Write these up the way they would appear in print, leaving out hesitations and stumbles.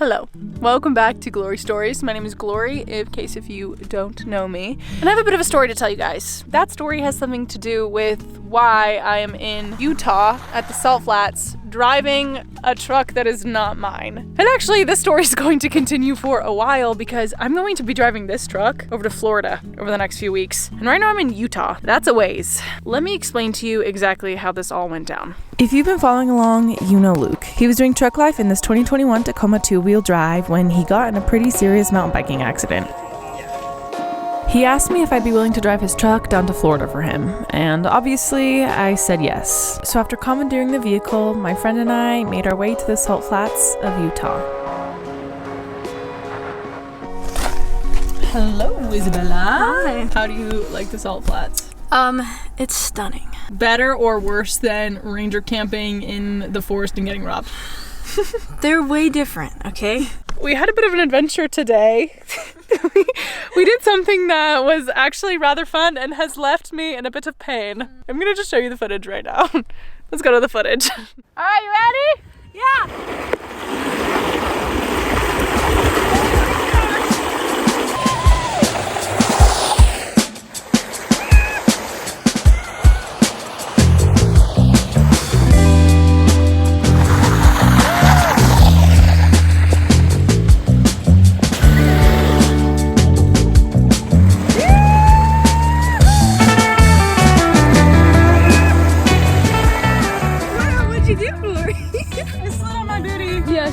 Hello, welcome back to Glory Stories. My name is Glory, in case if you don't know me. And I have a bit of a story to tell you guys. That story has something to do with why I am in Utah at the Salt Flats driving a truck that is not mine. And actually, this story is going to continue for a while because I'm going to be driving this truck over to Florida over the next few weeks. And right now I'm in Utah. That's a ways. Let me explain to you exactly how this all went down. If you've been following along, you know Luke. He was doing truck life in this 2021 Tacoma two-wheel drive when he got in a pretty serious mountain biking accident. He asked me if I'd be willing to drive his truck down to Florida for him, and obviously I said yes. So after commandeering the vehicle, my friend and I made our way to the Salt Flats of Utah. Hello, Isabella. Hi. How do you like the Salt Flats? It's stunning. Better or worse than ranger camping in the forest and getting robbed? They're way different, okay? We had a bit of an adventure today. we did something that was actually rather fun and has left me in a bit of pain. I'm gonna just show you the footage right now. Let's go to the footage. All right, you ready? Yeah.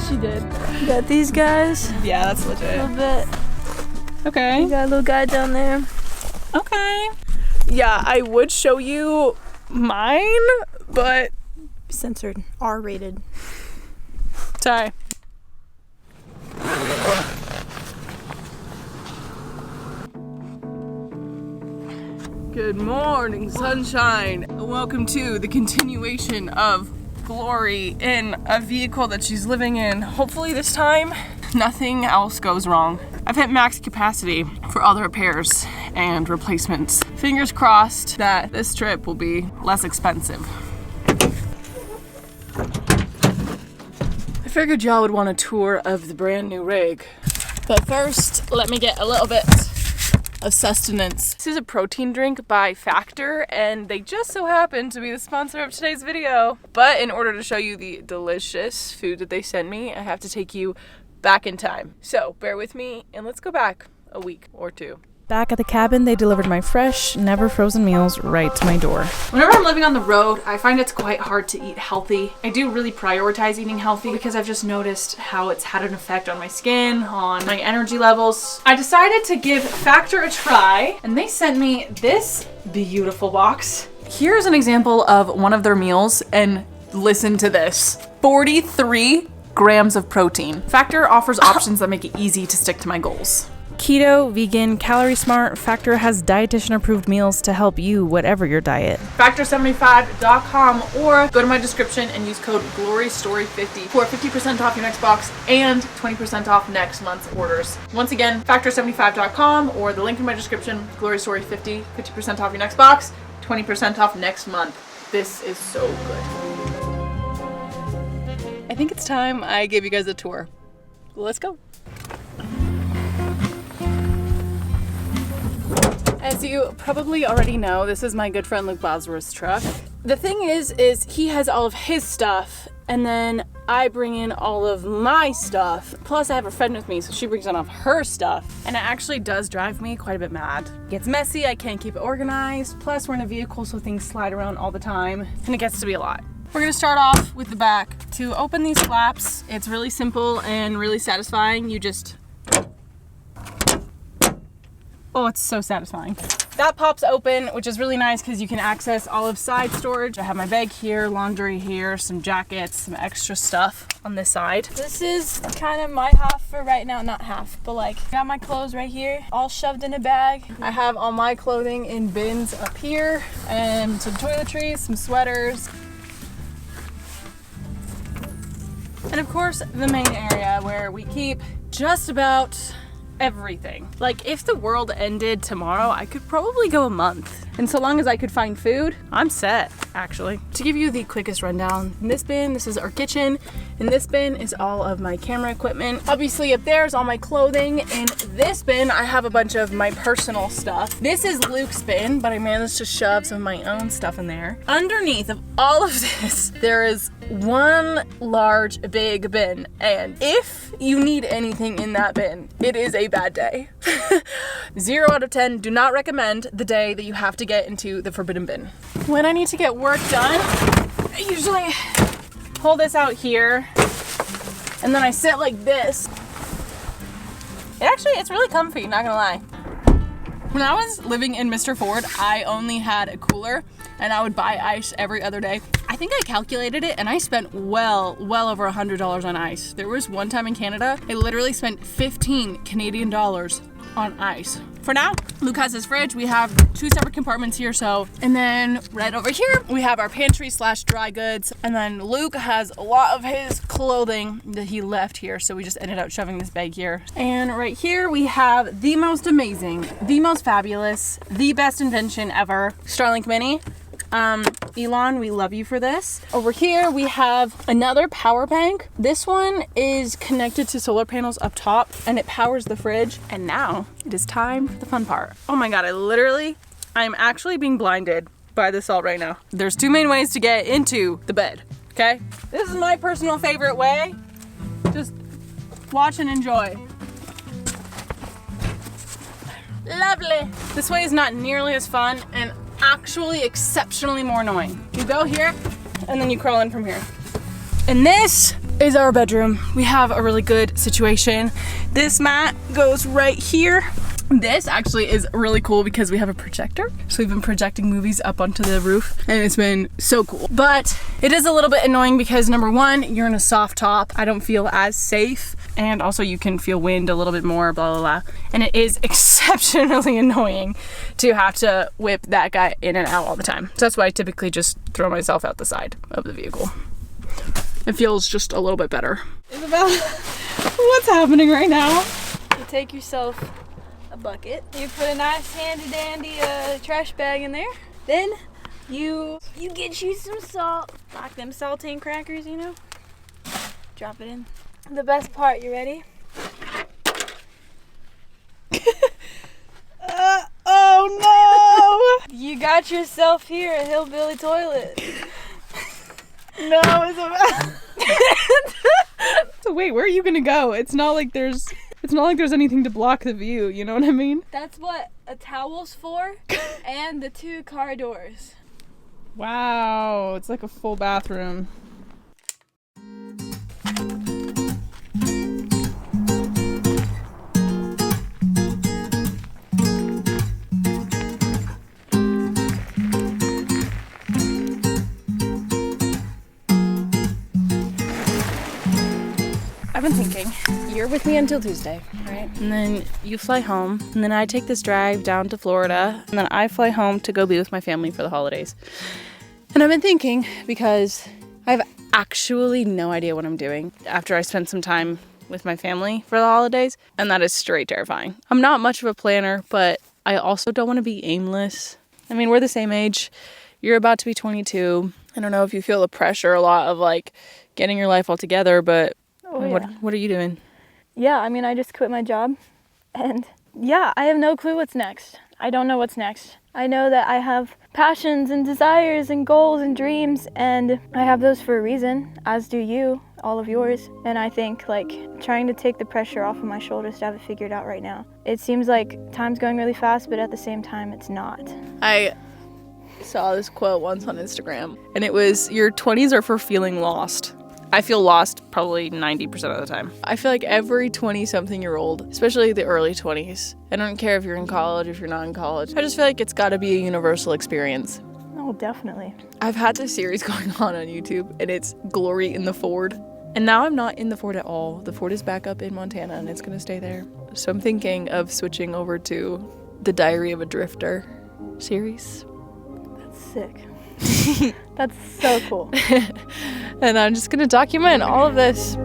She did. You got these guys. Yeah, that's A legit. little bit. Okay. You got a little guy down there. Okay. Yeah, I would show you mine, but Censored. R-rated. sorry. Good morning, sunshine. Welcome to the continuation of Glory in a vehicle that she's living in. Hopefully this time nothing else goes wrong. I've hit max capacity for all the repairs and replacements. Fingers crossed that this trip will be less expensive. I figured y'all would want a tour of the brand new rig. But first, let me get a little bit of sustenance. This is a protein drink by Factor, and they just so happen to be the sponsor of today's video. But in order to show you the delicious food that they sent me, I have to take you back in time. So bear with me and let's go back a week or two. Back at the cabin, they delivered my fresh, never frozen meals right to my door. Whenever I'm living on the road, I find it's quite hard to eat healthy. I do really prioritize eating healthy because I've just noticed how it's had an effect on my skin, on my energy levels. I decided to give Factor a try, and they sent me this beautiful box. Here's an example of one of their meals, and listen to this. 43 grams of protein. Factor offers options that make it easy to stick to my goals. Keto, vegan, calorie smart, Factor has dietitian approved meals to help you whatever your diet. Factor75.com or go to my description and use code GLORYSTORY50 for 50% off your next box and 20% off next month's orders. Once again, Factor75.com or the link in my description, GLORYSTORY50, 50% off your next box, 20% off next month. This is so good. I think it's time I gave you guys a tour. Let's go. As you probably already know, this is my good friend Luke Bosworth's truck. The thing is he has all of his stuff, and then I bring in all of my stuff. Plus I have a friend with me, so she brings in all of her stuff. And it actually does drive me quite a bit mad. It gets messy, I can't keep it organized. Plus we're in a vehicle, so things slide around all the time, and it gets to be a lot. We're gonna start off with the back. To open these flaps, it's really simple and really satisfying. You just, oh, it's so satisfying. That pops open, which is really nice because you can access all of side storage. I have my bag here, laundry here, some jackets, some extra stuff on this side. This is kind of my half for right now. Not half, but like, got my clothes right here, all shoved in a bag. I have all my clothing in bins up here, and some toiletries, some sweaters. And of course, the main area where we keep just about everything. Like, if the world ended tomorrow, I could probably go a month. And so long as I could find food, I'm set, actually. To give you the quickest rundown, in this bin, this is our kitchen. In this bin is all of my camera equipment. Obviously up there is all my clothing. In this bin, I have a bunch of my personal stuff. This is Luke's bin, but I managed to shove some of my own stuff in there. Underneath of all of this, there is one large, big bin. And if you need anything in that bin, it is a bad day. 0 out of 10, do not recommend the day that you have to get into the forbidden bin. When I need to get work done, I usually pull this out here and then I sit like this. It's really comfy, not gonna lie. When I was living in Mr. Ford, I only had a cooler and I would buy ice every other day. I think I calculated it and I spent well over $100 on ice. There was one time in Canada, I literally spent 15 Canadian dollars on ice. For now, Luke has his fridge. We have 2 separate compartments here, and then right over here, we have our pantry / dry goods. And then Luke has a lot of his clothing that he left here, so we just ended up shoving this bag here. And right here, we have the most amazing, the most fabulous, the best invention ever, Starlink Mini. Elon, we love you for this. Over here, we have another power bank. This one is connected to solar panels up top and it powers the fridge. And now it is time for the fun part. Oh my God, I'm actually being blinded by the salt right now. There's 2 main ways to get into the bed, okay? This is my personal favorite way. Just watch and enjoy. Lovely. This way is not nearly as fun and actually exceptionally more annoying. You go here and then you crawl in from here. And this is our bedroom. We have a really good situation. This mat goes right here. This actually is really cool because we have a projector. So we've been projecting movies up onto the roof and it's been so cool. But it is a little bit annoying because number one, you're in a soft top. I don't feel as safe. And also you can feel wind a little bit more, blah, blah, blah. And it is exceptionally annoying to have to whip that guy in and out all the time. So that's why I typically just throw myself out the side of the vehicle. It feels just a little bit better. Isabel, what's happening right now? You take yourself a bucket, you put a nice handy dandy trash bag in there, then you get you some salt, like them saltine crackers, you know, drop it in. The best part, you ready? Oh no! You got yourself here a hillbilly toilet. No, Isabel. So wait, where are you gonna go? It's not like there's anything to block the view, you know what I mean? That's what a towel's for, and the 2 car doors. Wow, it's like a full bathroom. I've been thinking, you're with me until Tuesday, right? And then you fly home, and then I take this drive down to Florida, and then I fly home to go be with my family for the holidays. And I've been thinking, because I have actually no idea what I'm doing after I spend some time with my family for the holidays, and that is straight terrifying. I'm not much of a planner, but I also don't want to be aimless. I mean, we're the same age. You're about to be 22. I don't know if you feel the pressure a lot of like getting your life all together, but what are you doing? Yeah, I mean, I just quit my job, and yeah, I have no clue what's next. I don't know what's next. I know that I have passions and desires and goals and dreams, and I have those for a reason, as do you, all of yours. And I think like trying to take the pressure off of my shoulders to have it figured out right now. It seems like time's going really fast, but at the same time, it's not. I saw this quote once on Instagram, and it was, your 20s are for feeling lost. I feel lost probably 90% of the time. I feel like every 20-something-year-old, especially the early 20s, I don't care if you're in college, if you're not in college, I just feel like it's got to be a universal experience. Oh, definitely. I've had this series going on YouTube, and it's Glory in the Ford. And now I'm not in the Ford at all. The Ford is back up in Montana, and it's going to stay there. So I'm thinking of switching over to the Diary of a Drifter series. That's sick. That's so cool. And I'm just gonna document all of this.